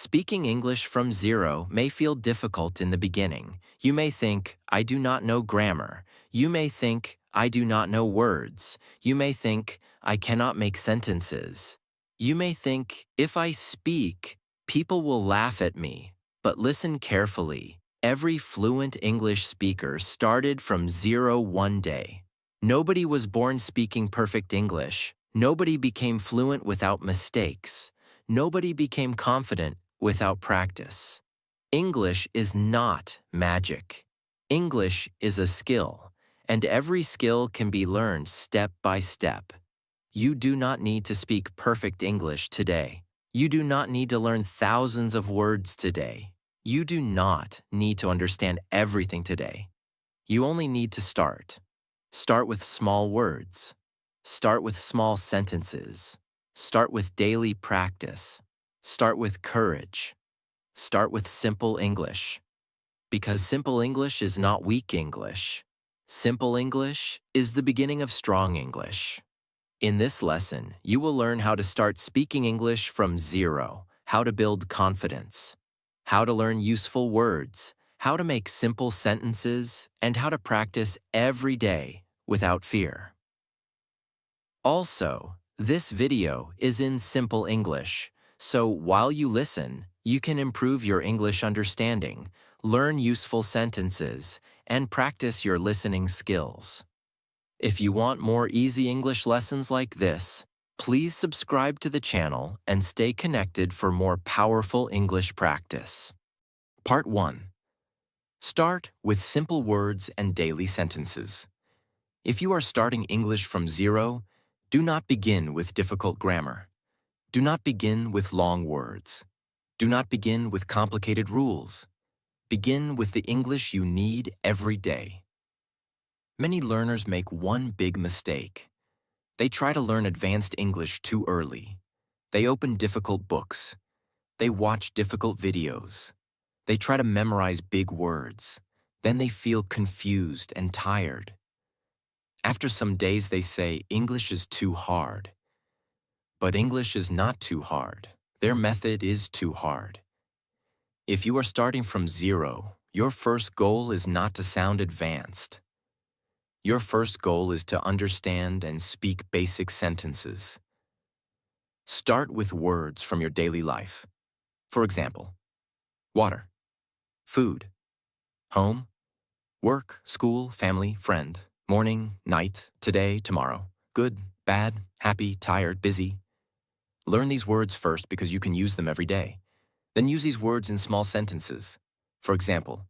Speaking English from zero may feel difficult in the beginning. You may think, I do not know grammar. You may think, I do not know words. You may think, I cannot make sentences. You may think, if I speak, people will laugh at me. But listen carefully. Every fluent English speaker started from zero one day. Nobody was born speaking perfect English. Nobody became fluent without mistakes. Nobody became confident without practice. English is not magic. English is a skill, and every skill can be learned step by step. You do not need to speak perfect English today. You do not need to learn thousands of words today. You do not need to understand everything today. You only need to start. Start with small words. Start with small sentences. Start with daily practice. Start with courage. Start with simple English. Because simple English is not weak English. Simple English is the beginning of strong English. In this lesson, you will learn how to start speaking English from zero, how to build confidence, how to learn useful words, how to make simple sentences, and how to practice every day without fear. Also, this video is in simple English, so while you listen, you can improve your English understanding, learn useful sentences, and practice your listening skills. If you want more easy English lessons like this, please subscribe to the channel and stay connected for more powerful English practice. Part 1. Start with simple words and daily sentences. If you are starting English from zero, do not begin with difficult grammar. Do not begin with long words. Do not begin with complicated rules. Begin with the English you need every day. Many learners make one big mistake. They try to learn advanced English too early. They open difficult books. They watch difficult videos. They try to memorize big words. Then they feel confused and tired. After some days they say, English is too hard. But English is not too hard. Their method is too hard. If you are starting from zero, your first goal is not to sound advanced. Your first goal is to understand and speak basic sentences. Start with words from your daily life. For example, water, food, home, work, school, family, friend, morning, night, today, tomorrow, good, bad, happy, tired, busy. Learn these words first because you can use them every day. Then use these words in small sentences. For example,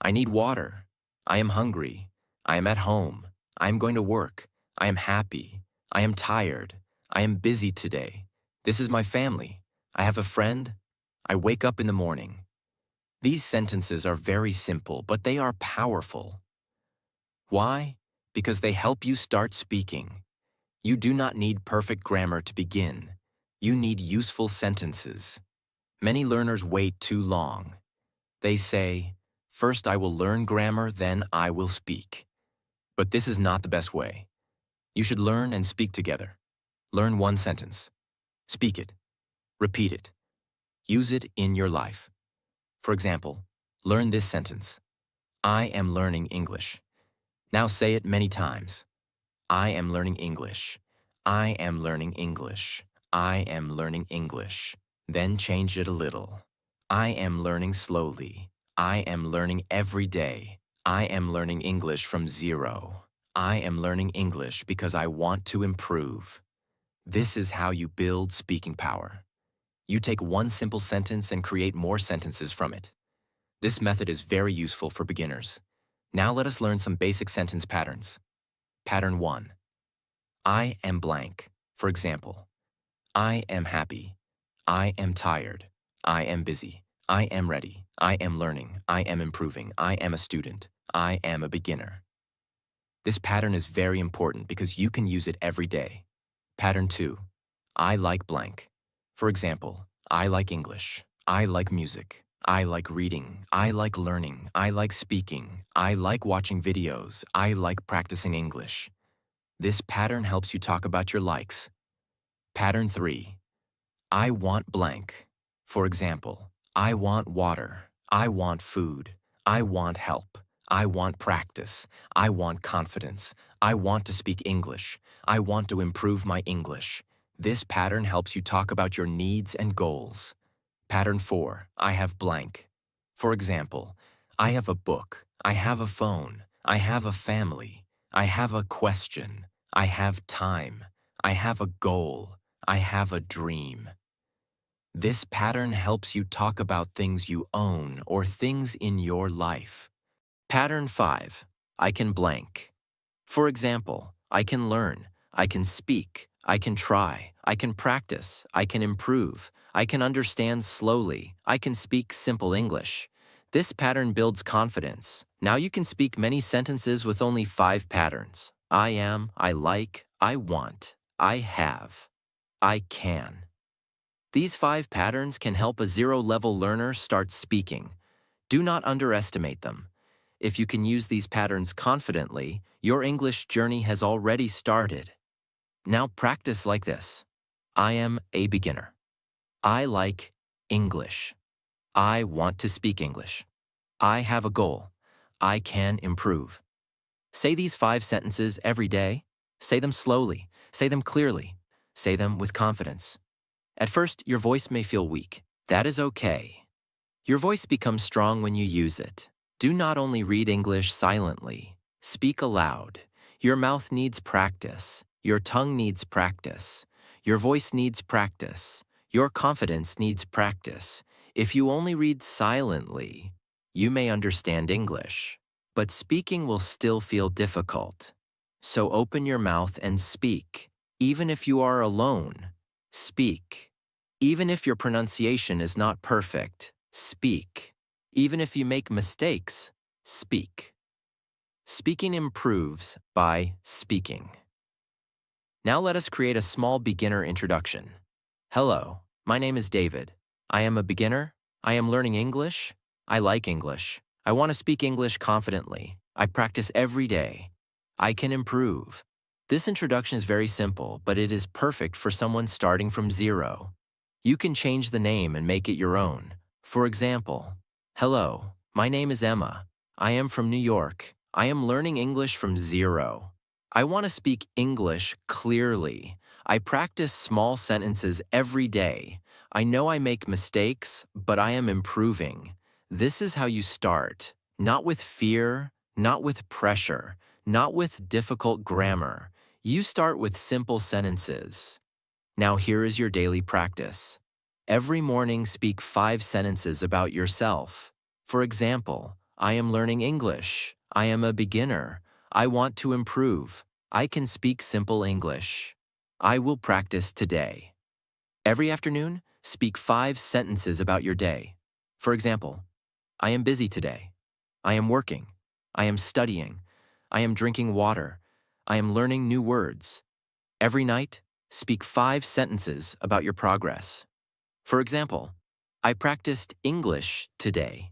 I need water. I am hungry. I am at home. I am going to work. I am happy. I am tired. I am busy today. This is my family. I have a friend. I wake up in the morning. These sentences are very simple, but they are powerful. Why? Because they help you start speaking. You do not need perfect grammar to begin. You need useful sentences. Many learners wait too long. They say, first I will learn grammar, then I will speak. But this is not the best way. You should learn and speak together. Learn one sentence. Speak it. Repeat it. Use it in your life. For example, learn this sentence. I am learning English. Now say it many times. I am learning English. I am learning English. I am learning English. Then change it a little. I am learning slowly. I am learning every day. I am learning English from zero. I am learning English because I want to improve. This is how you build speaking power. You take one simple sentence and create more sentences from it. This method is very useful for beginners. Now let us learn some basic sentence patterns. Pattern 1. I am blank. For example, I am happy. I am tired. I am busy. I am ready. I am learning. I am improving. I am a student. I am a beginner. This pattern is very important because you can use it every day. Pattern 2. I like blank. For example, I like English. I like music. I like reading. I like learning. I like speaking. I like watching videos. I like practicing English. This pattern helps you talk about your likes. Pattern 3. I want blank. For example, I want water. I want food. I want help. I want practice. I want confidence. I want to speak English. I want to improve my English. This pattern helps you talk about your needs and goals. Pattern 4, I have blank. For example, I have a book. I have a phone. I have a family. I have a question. I have time. I have a goal. I have a dream. This pattern helps you talk about things you own or things in your life. Pattern 5, I can blank. For example, I can learn, I can speak, I can try, I can practice, I can improve, I can understand slowly, I can speak simple English. This pattern builds confidence. Now you can speak many sentences with only 5 patterns. I am, I like, I want, I have, I can. These 5 patterns can help a zero-level learner start speaking. Do not underestimate them. If you can use these patterns confidently, your English journey has already started. Now practice like this. I am a beginner. I like English. I want to speak English. I have a goal. I can improve. Say these 5 sentences every day. Say them slowly. Say them clearly. Say them with confidence. At first, your voice may feel weak. That is okay. Your voice becomes strong when you use it. Do not only read English silently. Speak aloud. Your mouth needs practice. Your tongue needs practice. Your voice needs practice. Your confidence needs practice. If you only read silently, you may understand English, but speaking will still feel difficult. So open your mouth and speak. Even if you are alone, speak. Even if your pronunciation is not perfect, speak. Even if you make mistakes, speak. Speaking improves by speaking. Now let us create a small beginner introduction. Hello, my name is David. I am a beginner. I am learning English. I like English. I want to speak English confidently. I practice every day. I can improve. This introduction is very simple, but it is perfect for someone starting from zero. You can change the name and make it your own. For example, hello, my name is Emma. I am from New York. I am learning English from zero. I want to speak English clearly. I practice small sentences every day. I know I make mistakes, but I am improving. This is how you start. Not with fear, not with pressure, not with difficult grammar. You start with simple sentences. Now here is your daily practice. Every morning speak 5 sentences about yourself. For example, I am learning English. I am a beginner. I want to improve. I can speak simple English. I will practice today. Every afternoon, speak 5 sentences about your day. For example, I am busy today. I am working. I am studying. I am drinking water. I am learning new words. Every night, speak 5 sentences about your progress. For example, I practiced English today.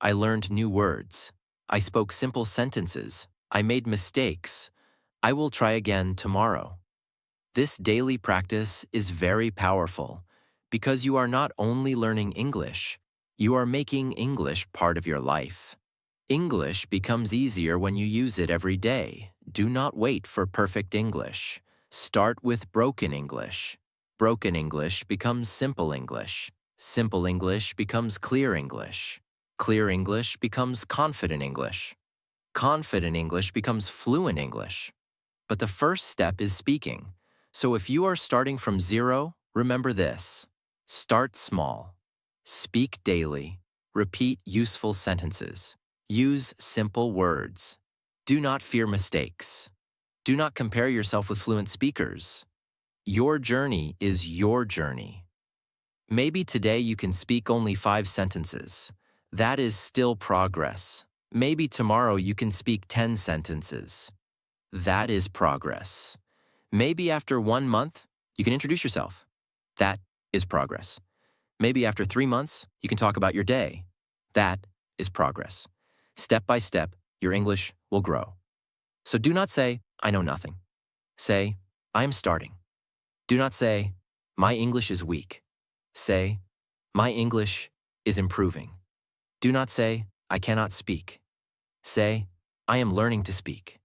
I learned new words. I spoke simple sentences. I made mistakes. I will try again tomorrow. This daily practice is very powerful because you are not only learning English, you are making English part of your life. English becomes easier when you use it every day. Do not wait for perfect English. Start with broken English. Broken English becomes simple English. Simple English becomes clear English. Clear English becomes confident English. Confident English becomes fluent English. But the first step is speaking. So if you are starting from zero, remember this. Start small. Speak daily. Repeat useful sentences. Use simple words. Do not fear mistakes. Do not compare yourself with fluent speakers. Your journey is your journey. Maybe today you can speak only 5 sentences. That is still progress. Maybe tomorrow you can speak 10 sentences. That is progress. Maybe after 1 month, you can introduce yourself. That is progress. Maybe after 3 months, you can talk about your day. That is progress. Step by step, your English will grow. So do not say, I know nothing. Say, I am starting. Do not say, my English is weak. Say, My English is improving. Do not say, I cannot speak. Say, I am learning to speak.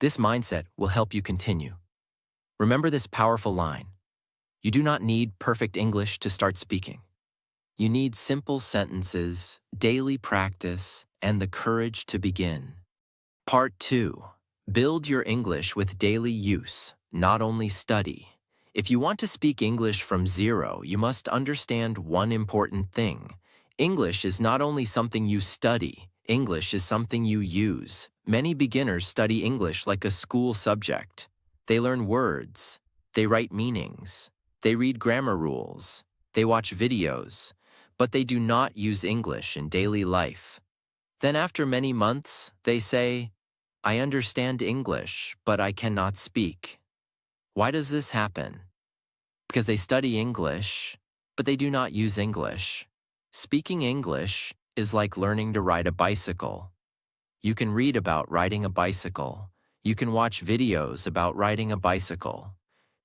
This mindset will help you continue. Remember this powerful line. You do not need perfect English to start speaking. You need simple sentences, daily practice, and the courage to begin. Part 2. Build your English with daily use, not only study. If you want to speak English from zero, you must understand one important thing. English is not only something you study, English is something you use. Many beginners study English like a school subject. They learn words, they write meanings, they read grammar rules, they watch videos, but they do not use English in daily life. Then after many months, they say, I understand English, but I cannot speak. Why does this happen? Because they study English, but they do not use English. Speaking English is like learning to ride a bicycle. You can read about riding a bicycle. You can watch videos about riding a bicycle.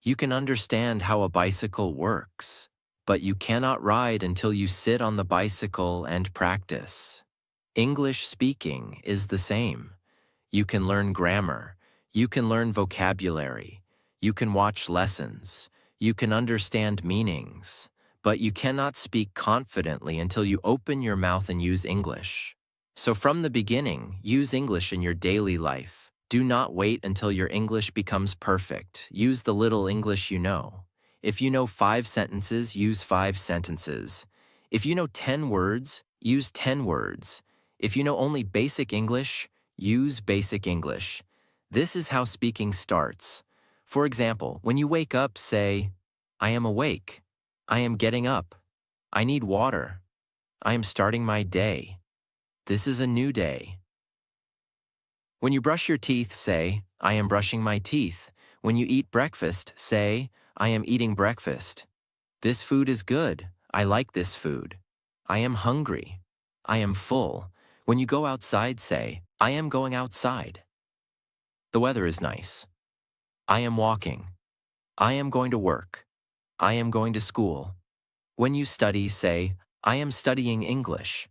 You can understand how a bicycle works, but you cannot ride until you sit on the bicycle and practice. English speaking is the same. You can learn grammar, you can learn vocabulary, you can watch lessons, you can understand meanings, but you cannot speak confidently until you open your mouth and use English. So from the beginning, use English in your daily life. Do not wait until your English becomes perfect. Use the little English you know. If you know 5 sentences, use 5 sentences. If you know 10 words, use 10 words. If you know only basic English, use basic English. This is how speaking starts. For example, when you wake up, say, I am awake. I am getting up. I need water. I am starting my day. This is a new day. When you brush your teeth, say, I am brushing my teeth. When you eat breakfast, say, I am eating breakfast. This food is good. I like this food. I am hungry. I am full. When you go outside, say, I am going outside. The weather is nice. I am walking. I am going to work. I am going to school. When you study, say, I am studying English.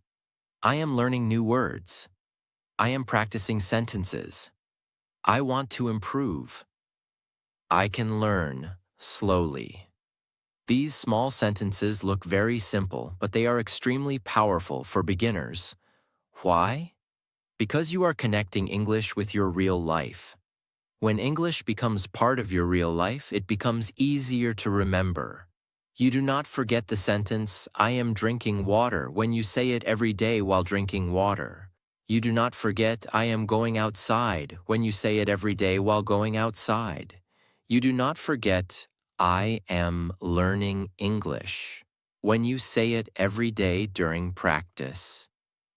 I am learning new words. I am practicing sentences. I want to improve. I can learn slowly. These small sentences look very simple, but they are extremely powerful for beginners. Why? Because you are connecting English with your real life. When English becomes part of your real life, it becomes easier to remember. You do not forget the sentence, I am drinking water, when you say it every day while drinking water. You do not forget, I am going outside, when you say it every day while going outside. You do not forget, I am learning English, when you say it every day during practice.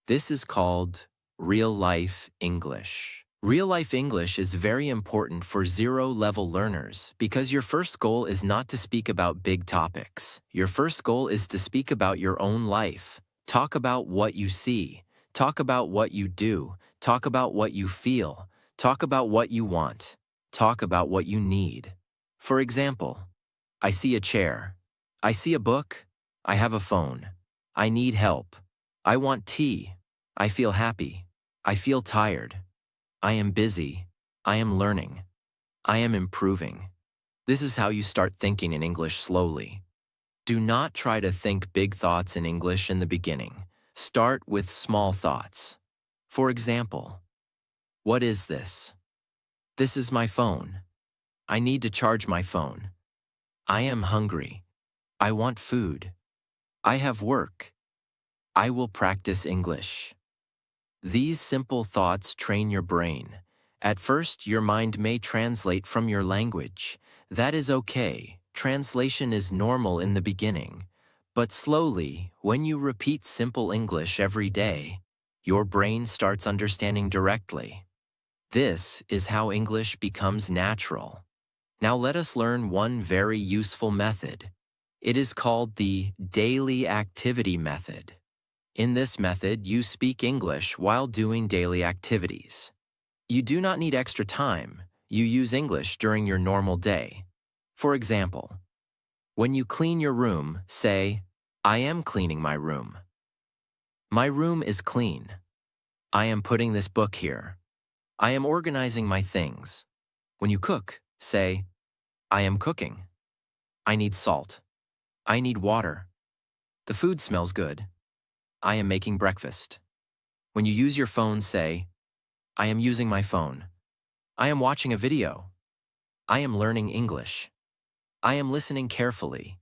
This is called real-life English. Real-life English is very important for zero-level learners because your first goal is not to speak about big topics. Your first goal is to speak about your own life. Talk about what you see. Talk about what you do. Talk about what you feel. Talk about what you want. Talk about what you need. For example, I see a chair. I see a book. I have a phone. I need help. I want tea. I feel happy. I feel tired. I am busy. I am learning. I am improving. This is how you start thinking in English slowly. Do not try to think big thoughts in English in the beginning. Start with small thoughts. For example, what is this? This is my phone. I need to charge my phone. I am hungry. I want food. I have work. I will practice English. These simple thoughts train your brain. At first, your mind may translate from your language. That is okay. Translation is normal in the beginning. But slowly, when you repeat simple English every day, your brain starts understanding directly. This is how English becomes natural. Now let us learn one very useful method. It is called the daily activity method. In this method, you speak English while doing daily activities. You do not need extra time. You use English during your normal day. For example, when you clean your room, say, I am cleaning my room. My room is clean. I am putting this book here. I am organizing my things. When you cook, say, I am cooking. I need salt. I need water. The food smells good. I am making breakfast. When you use your phone, say, I am using my phone. I am watching a video. I am learning English. I am listening carefully.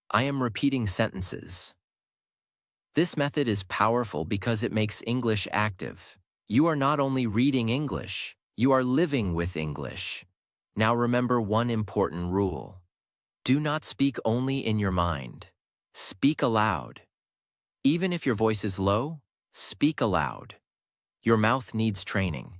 I am repeating sentences. This method is powerful because it makes English active. You are not only reading English, you are living with English. Now remember one important rule. Do not speak only in your mind. Speak aloud. Even if your voice is low, speak aloud. Your mouth needs training.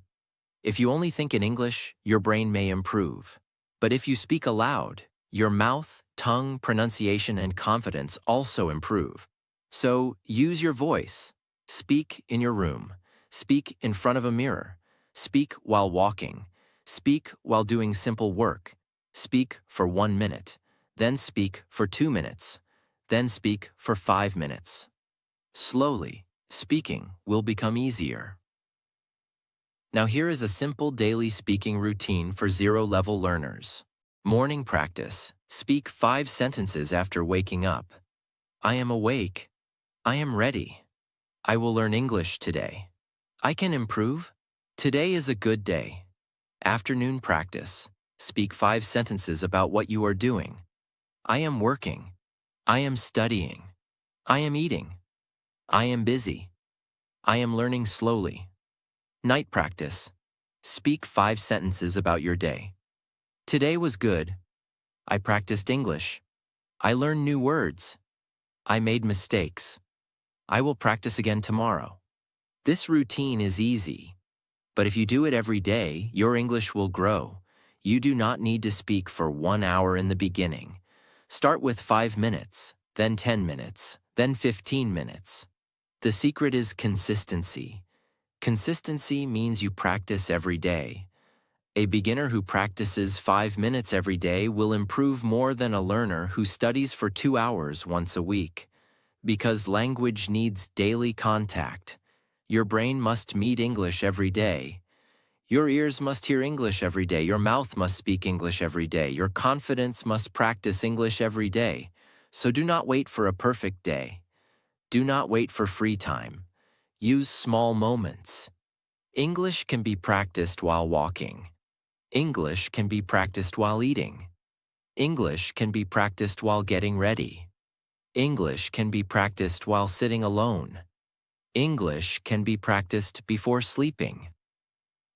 If you only think in English, your brain may improve. But if you speak aloud, your mouth, tongue, pronunciation, and confidence also improve. So use your voice. Speak in your room. Speak in front of a mirror. Speak while walking. Speak while doing simple work. Speak for 1 minute. Then speak for 2 minutes. Then speak for 5 minutes. Slowly, speaking will become easier. Now here is a simple daily speaking routine for zero-level learners. Morning practice. Speak 5 sentences after waking up. I am awake. I am ready. I will learn English today. I can improve. Today is a good day. Afternoon practice. Speak 5 sentences about what you are doing. I am working. I am studying. I am eating. I am busy. I am learning slowly. Night practice. Speak 5 sentences about your day. Today was good. I practiced English. I learned new words. I made mistakes. I will practice again tomorrow. This routine is easy, but if you do it every day, your English will grow. You do not need to speak for 1 hour in the beginning. Start with 5 minutes, then 10 minutes, then 15 minutes. The secret is consistency. Consistency means you practice every day. A beginner who practices 5 minutes every day will improve more than a learner who studies for 2 hours once a week. Because language needs daily contact. Your brain must meet English every day. Your ears must hear English every day. Your mouth must speak English every day. Your confidence must practice English every day. So do not wait for a perfect day. Do not wait for free time. Use small moments. English can be practiced while walking. English can be practiced while eating. English can be practiced while getting ready. English can be practiced while sitting alone. English can be practiced before sleeping.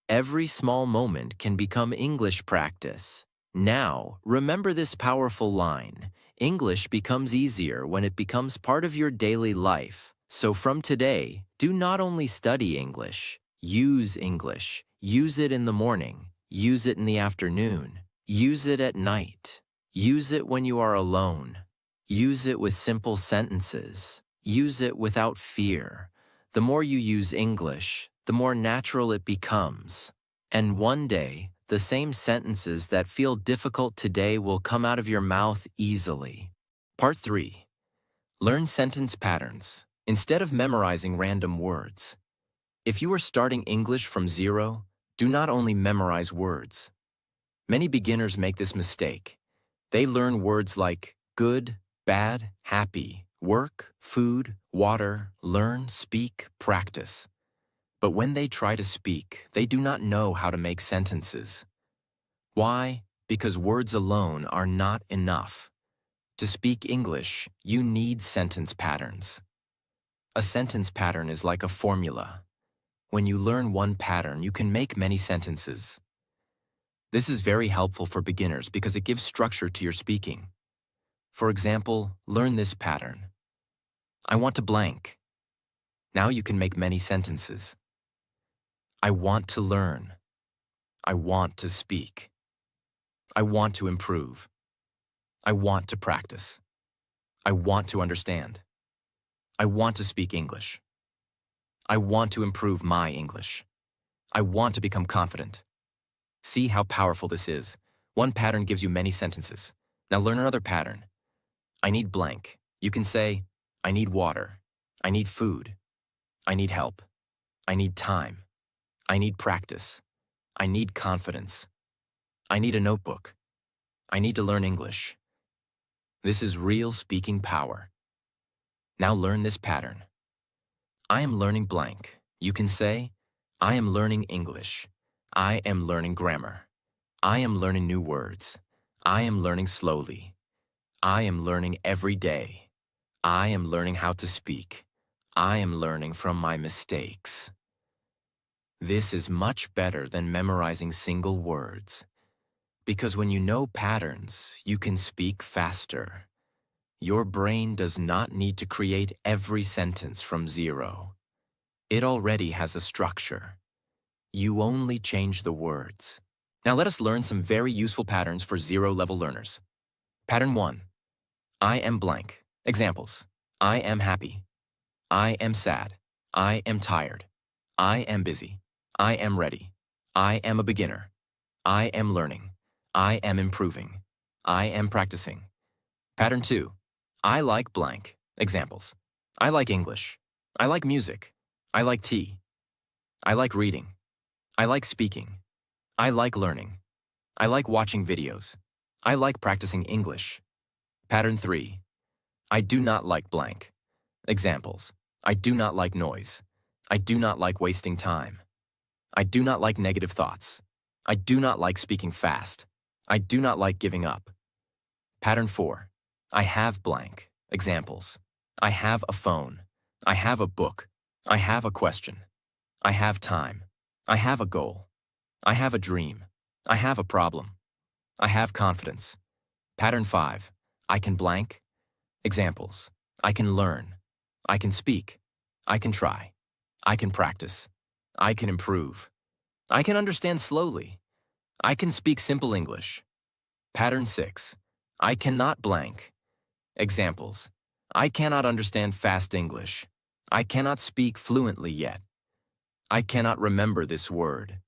Every small moment can become English practice. Now, remember this powerful line. English becomes easier when it becomes part of your daily life. So from today, do not only study English, use English. Use it in the morning. Use it in the afternoon. Use it at night. Use it when you are alone. Use it with simple sentences. Use it without fear. The more you use English, the more natural it becomes. And one day, the same sentences that feel difficult today will come out of your mouth easily. Part 3. Learn sentence patterns instead of memorizing random words. If you are starting English from zero, do not only memorize words. Many beginners make this mistake. They learn words like good, bad, happy, work, food, water, learn, speak, practice. But when they try to speak, they do not know how to make sentences. Why? Because words alone are not enough. To speak English, you need sentence patterns. A sentence pattern is like a formula. When you learn one pattern, you can make many sentences. This is very helpful for beginners because it gives structure to your speaking. For example, learn this pattern. I want to blank. Now you can make many sentences. I want to learn. I want to speak. I want to improve. I want to practice. I want to understand. I want to speak English. I want to improve my English. I want to become confident. See how powerful this is. One pattern gives you many sentences. Now learn another pattern. I need blank. You can say, I need water. I need food. I need help. I need time. I need practice. I need confidence. I need a notebook. I need to learn English. This is real speaking power. Now learn this pattern. I am learning blank. You can say, I am learning English. I am learning grammar. I am learning new words. I am learning slowly. I am learning every day. I am learning how to speak. I am learning from my mistakes. This is much better than memorizing single words. Because when you know patterns, you can speak faster. Your brain does not need to create every sentence from zero. It already has a structure. You only change the words. Now let us learn some very useful patterns for zero-level learners. Pattern 1. I am blank. Examples. I am happy. I am sad. I am tired. I am busy. I am ready. I am a beginner. I am learning. I am improving. I am practicing. Pattern 2. I like blank. Examples. I like English. I like music. I like tea. I like reading. I like speaking. I like learning. I like watching videos. I like practicing English. Pattern 3. I do not like blank. Examples. I do not like noise. I do not like wasting time. I do not like negative thoughts. I do not like speaking fast. I do not like giving up. Pattern 4. I have blank. Examples. I have a phone. I have a book. I have a question. I have time. I have a goal. I have a dream. I have a problem. I have confidence. Pattern 5. I can blank. Examples. I can learn. I can speak. I can try. I can practice. I can improve. I can understand slowly. I can speak simple English. Pattern 6. I cannot blank. Examples. I cannot understand fast English. I cannot speak fluently yet. I cannot remember this word.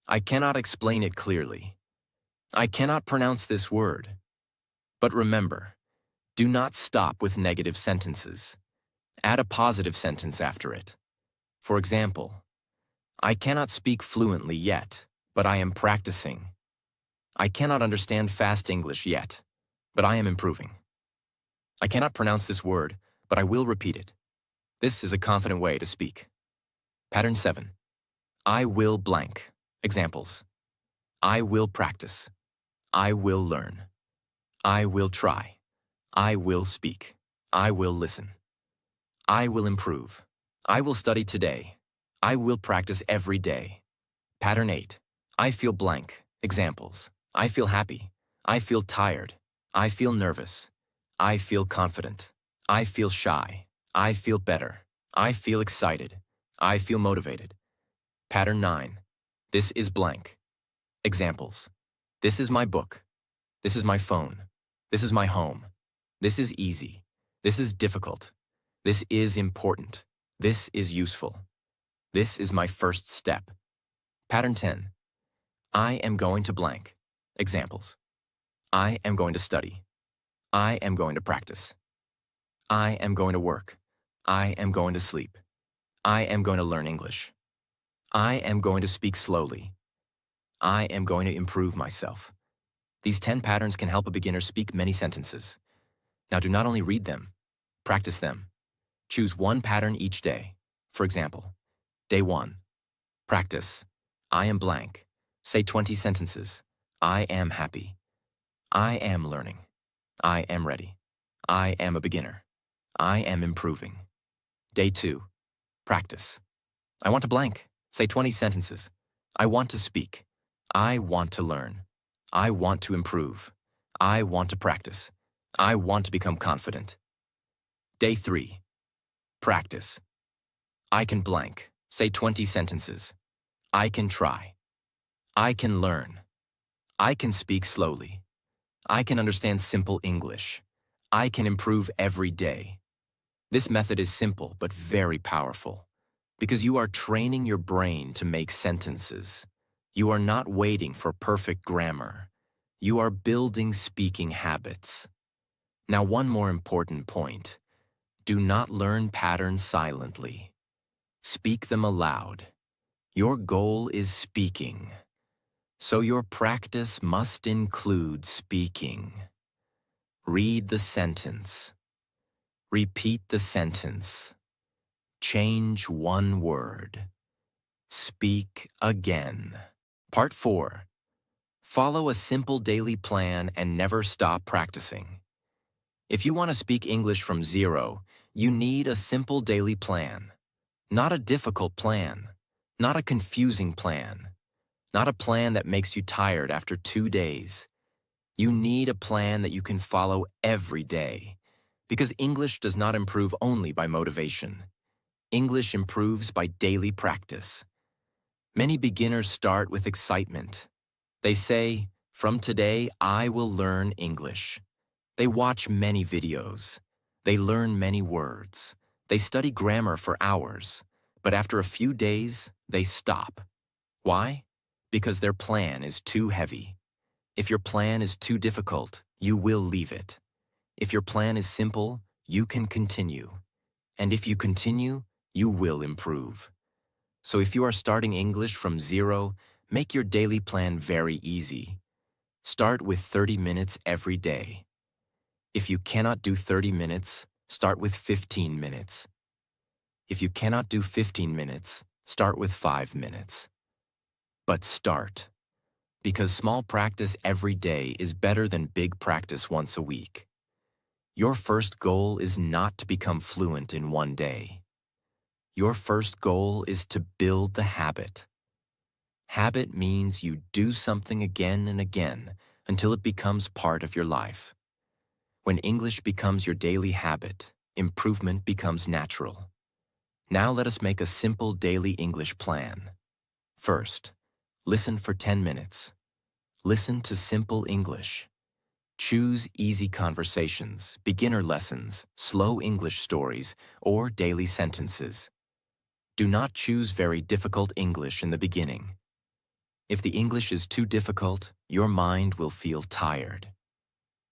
I cannot explain it clearly. I cannot pronounce this word. But remember, do not stop with negative sentences. Add a positive sentence after it. For example, I cannot speak fluently yet, but I am practicing. I cannot understand fast English yet, but I am improving. I cannot pronounce this word, but I will repeat it. This is a confident way to speak. Pattern 7. I will blank. Examples. I will practice. I will learn. I will try. I will speak. I will listen. I will improve. I will study today. I will practice every day. Pattern 8. I feel blank. Examples. I feel happy. I feel tired. I feel nervous. I feel confident. I feel shy. I feel better. I feel excited. I feel motivated. Pattern 9. This is blank. Examples. This is my book. This is my phone. This is my home. This is easy. This is difficult. This is important. This is useful. This is my first step. Pattern 10. I am going to blank. Examples. I am going to study. I am going to practice. I am going to work. I am going to sleep. I am going to learn English. I am going to speak slowly. I am going to improve myself. These 10 patterns can help a beginner speak many sentences. Now do not only read them, practice them. Choose one pattern each day. For example, Day 1. Practice. I am blank. Say 20 sentences. I am happy. I am learning. I am ready. I am a beginner. I am improving. Day 2. Practice. I want to blank. Say 20 sentences. I want to speak. I want to learn. I want to improve. I want to practice. I want to become confident. Day 3. Practice. I can blank. Say 20 sentences. I can try. I can learn. I can speak slowly. I can understand simple English. I can improve every day. This method is simple but very powerful because you are training your brain to make sentences. You are not waiting for perfect grammar. You are building speaking habits. Now, one more important point. Do not learn patterns silently. Speak them aloud. Your goal is speaking, so your practice must include speaking. Read the sentence. Repeat the sentence. Change one word. Speak again. Part 4. Follow a simple daily plan and never stop practicing. If you want to speak English from zero, you need a simple daily plan. Not a difficult plan. Not a confusing plan. Not a plan that makes you tired after 2 days. You need a plan that you can follow every day. Because English does not improve only by motivation. English improves by daily practice. Many beginners start with excitement. They say, "From today, I will learn English." They watch many videos. They learn many words. They study grammar for hours. But after a few days, they stop. Why? Because their plan is too heavy. If your plan is too difficult, you will leave it. If your plan is simple, you can continue. And if you continue, you will improve. So if you are starting English from zero, make your daily plan very easy. Start with 30 minutes every day. If you cannot do 30 minutes, start with 15 minutes. If you cannot do 15 minutes, start with 5 minutes. But start. Because small practice every day is better than big practice once a week. Your first goal is not to become fluent in one day. Your first goal is to build the habit. Habit means you do something again and again until it becomes part of your life. When English becomes your daily habit, improvement becomes natural. Now let us make a simple daily English plan. First, listen for 10 minutes. Listen to simple English. Choose easy conversations, beginner lessons, slow English stories, or daily sentences. Do not choose very difficult English in the beginning. If the English is too difficult, your mind will feel tired.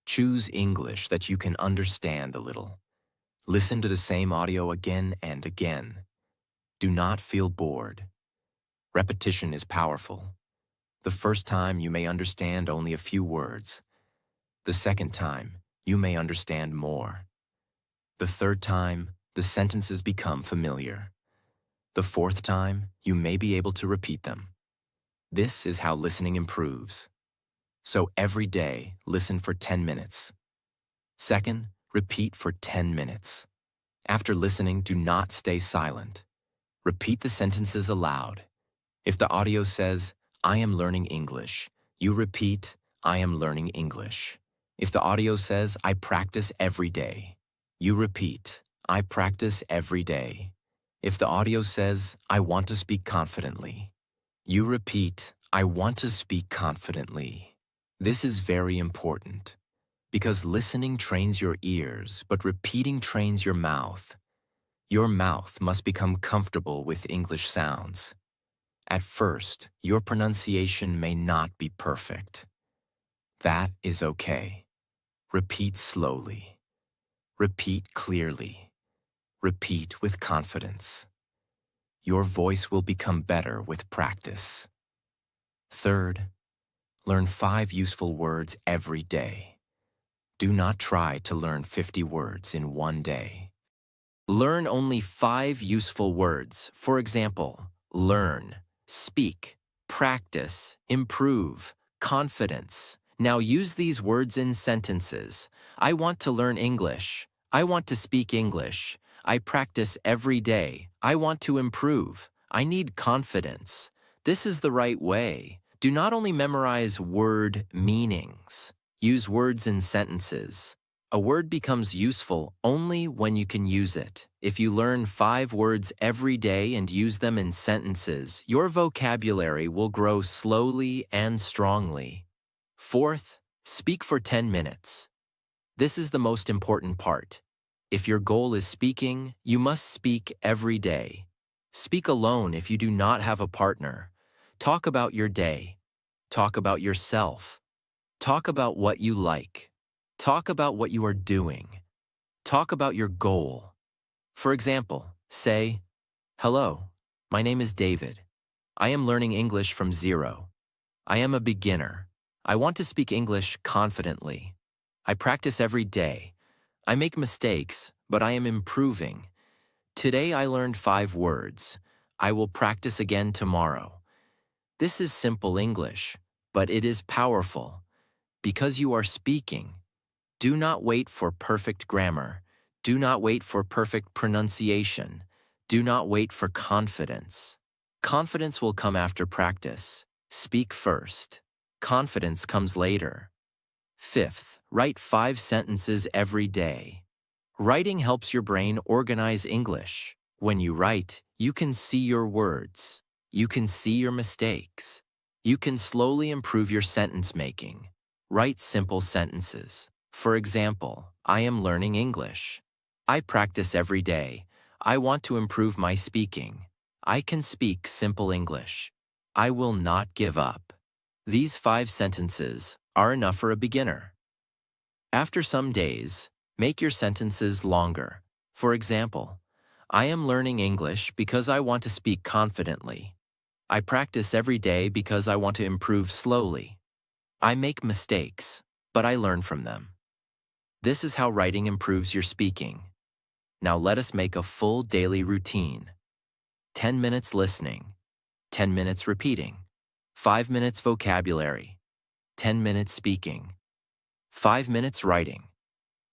Choose English that you can understand a little. Listen to the same audio again and again. Do not feel bored. Repetition is powerful. The first time you may understand only a few words. The second time, you may understand more. The third time, the sentences become familiar. The fourth time, you may be able to repeat them. This is how listening improves. So every day, listen for 10 minutes. Second, repeat for 10 minutes. After listening, do not stay silent. Repeat the sentences aloud. If the audio says, "I am learning English," you repeat, "I am learning English." If the audio says, "I practice every day," you repeat, "I practice every day." If the audio says, "I want to speak confidently," you repeat, "I want to speak confidently." This is very important because listening trains your ears, but repeating trains your mouth. Your mouth must become comfortable with English sounds. At first, your pronunciation may not be perfect. That is okay. Repeat slowly. Repeat clearly. Repeat with confidence. Your voice will become better with practice. Third, learn 5 useful words every day. Do not try to learn 50 words in one day. Learn only 5 useful words. For example, learn, speak, practice, improve, confidence. Now use these words in sentences. I want to learn English. I want to speak English. I practice every day. I want to improve. I need confidence. This is the right way. Do not only memorize word meanings. Use words in sentences. A word becomes useful only when you can use it. If you learn 5 words every day and use them in sentences, your vocabulary will grow slowly and strongly. Fourth, speak for 10 minutes. This is the most important part. If your goal is speaking, you must speak every day. Speak alone if you do not have a partner. Talk about your day. Talk about yourself. Talk about what you like. Talk about what you are doing. Talk about your goal. For example, say, "Hello, my name is David. I am learning English from zero. I am a beginner. I want to speak English confidently. I practice every day. I make mistakes, but I am improving. Today I learned 5 words. I will practice again tomorrow." This is simple English, but it is powerful. Because you are speaking, do not wait for perfect grammar. Do not wait for perfect pronunciation. Do not wait for confidence. Confidence will come after practice. Speak first. Confidence comes later. Fifth, write 5 sentences every day. Writing helps your brain organize English. When you write, you can see your words. You can see your mistakes. You can slowly improve your sentence making. Write simple sentences. For example, I am learning English. I practice every day. I want to improve my speaking. I can speak simple English. I will not give up. These 5 sentences are enough for a beginner. After some days, make your sentences longer. For example, I am learning English because I want to speak confidently. I practice every day because I want to improve slowly. I make mistakes, but I learn from them. This is how writing improves your speaking. Now let us make a full daily routine. 10 minutes listening, 10 minutes repeating, 5 minutes vocabulary, 10 minutes speaking, 5 minutes writing.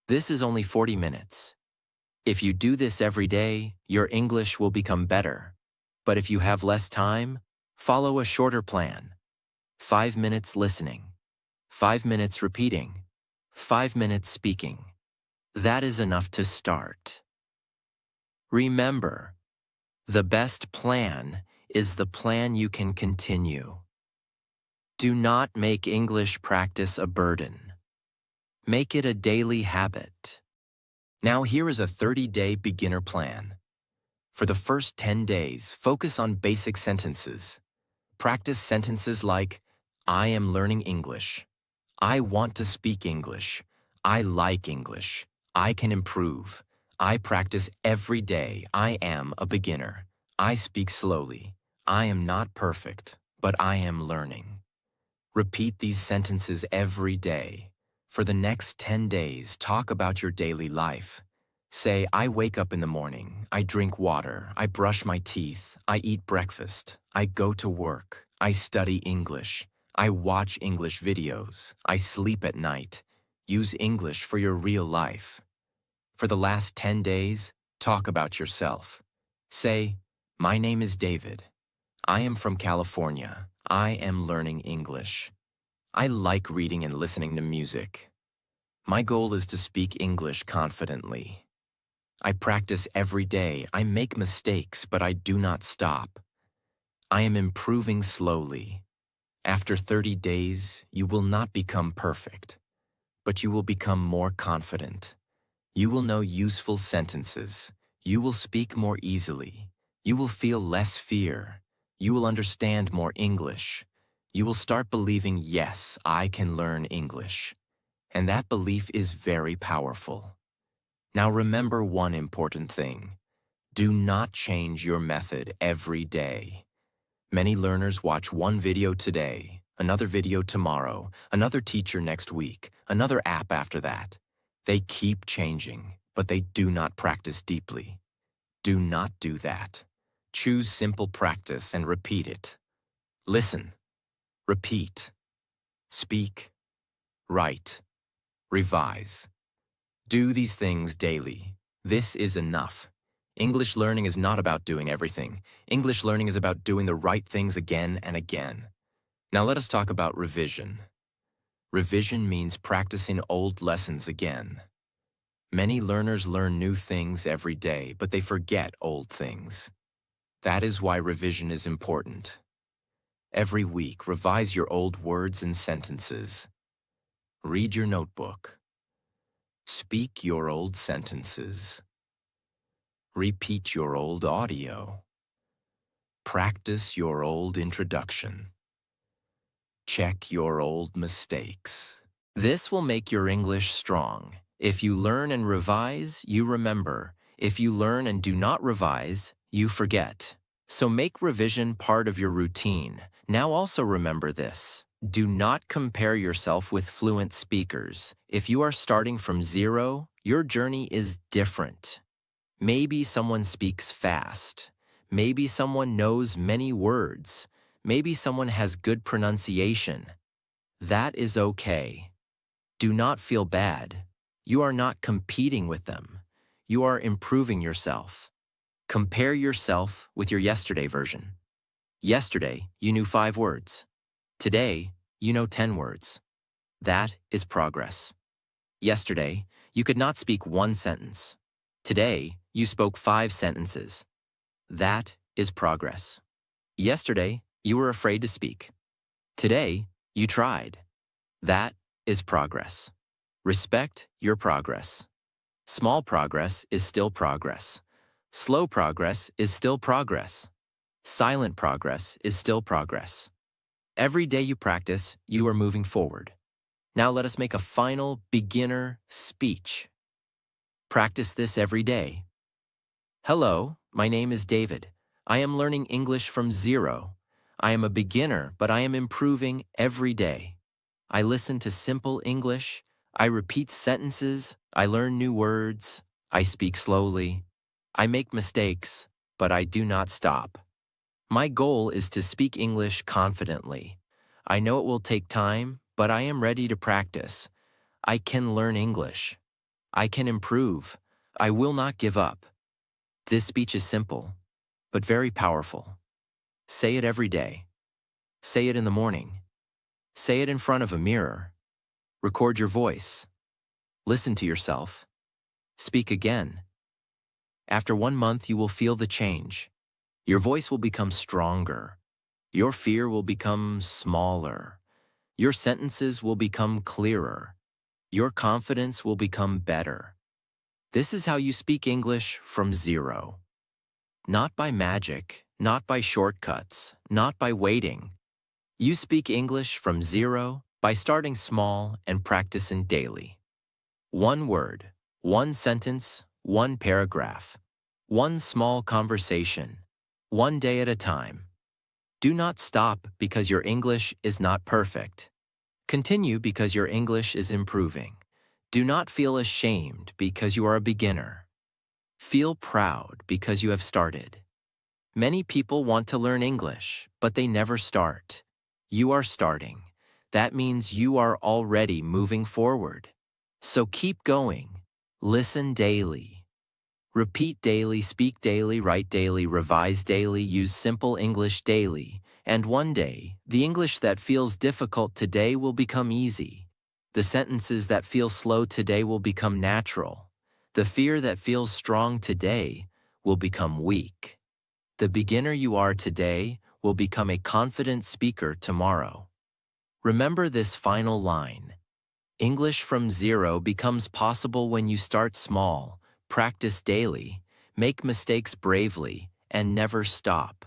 This is only 40 minutes. If you do this every day, your English will become better. But if you have less time, follow a shorter plan. 5 minutes listening, 5 minutes repeating, 5 minutes speaking. That is enough to start. Remember, the best plan is the plan you can continue. Do not make English practice a burden. Make it a daily habit. Now here is a 30-day beginner plan. For the first 10 days, focus on basic sentences. Practice sentences like, I am learning English. I want to speak English. I like English. I can improve. I practice every day. I am a beginner. I speak slowly. I am not perfect, but I am learning. Repeat these sentences every day. For the next 10 days, talk about your daily life. Say, I wake up in the morning, I drink water, I brush my teeth, I eat breakfast, I go to work, I study English, I watch English videos, I sleep at night. Use English for your real life. For the last 10 days, talk about yourself. Say, my name is David. I am from California. I am learning English. I like reading and listening to music. My goal is to speak English confidently. I practice every day. I make mistakes, but I do not stop. I am improving slowly. After 30 days, you will not become perfect, but you will become more confident. You will know useful sentences. You will speak more easily. You will feel less fear. You will understand more English. You will start believing, yes, I can learn English. And that belief is very powerful. Now remember one important thing. Do not change your method every day. Many learners watch one video today, another video tomorrow, another teacher next week, another app after that. They keep changing, but they do not practice deeply. Do not do that. Choose simple practice and repeat it. Listen, repeat, speak, write, revise. Do these things daily. This is enough. English learning is not about doing everything. English learning is about doing the right things again and again. Now let us talk about revision. Revision means practicing old lessons again. Many learners learn new things every day, but they forget old things. That is why revision is important. Every week, revise your old words and sentences. Read your notebook. Speak your old sentences. Repeat your old audio. Practice your old introduction. Check your old mistakes. This will make your English strong. If you learn and revise, you remember. If you learn and do not revise, you forget. So make revision part of your routine. Now also remember this. Do not compare yourself with fluent speakers. If you are starting from zero, your journey is different. Maybe someone speaks fast. Maybe someone knows many words. Maybe someone has good pronunciation. That is okay. Do not feel bad. You are not competing with them. You are improving yourself. Compare yourself with your yesterday version. Yesterday, you knew 5 words. Today, you know 10 words. That is progress. Yesterday, you could not speak 1 sentence. Today, you spoke 5 sentences. That is progress. Yesterday, you were afraid to speak. Today, you tried. That is progress. Respect your progress. Small progress is still progress. Slow progress is still progress. Silent progress is still progress. Every day you practice, you are moving forward. Now let us make a final beginner speech. Practice this every day. Hello, my name is David. I am learning English from zero. I am a beginner, but I am improving every day. I listen to simple English. I repeat sentences. I learn new words. I speak slowly. I make mistakes, but I do not stop. My goal is to speak English confidently. I know it will take time, but I am ready to practice. I can learn English. I can improve. I will not give up. This speech is simple, but very powerful. Say it every day. Say it in the morning. Say it in front of a mirror. Record your voice. Listen to yourself. Speak again. After 1 month, you will feel the change. Your voice will become stronger. Your fear will become smaller. Your sentences will become clearer. Your confidence will become better. This is how you speak English from zero. Not by magic, not by shortcuts, not by waiting. You speak English from zero by starting small and practicing daily. 1 word, 1 sentence, 1 paragraph, 1 small conversation, 1 day at a time. Do not stop because your English is not perfect. Continue because your English is improving. Do not feel ashamed because you are a beginner. Feel proud because you have started. Many people want to learn English, but they never start. You are starting. That means you are already moving forward. So keep going. Listen daily. Repeat daily, speak daily, write daily, revise daily, use simple English daily. And one day, the English that feels difficult today will become easy. The sentences that feel slow today will become natural. The fear that feels strong today will become weak. The beginner you are today will become a confident speaker tomorrow. Remember this final line. English from zero becomes possible when you start small, practice daily, make mistakes bravely, and never stop.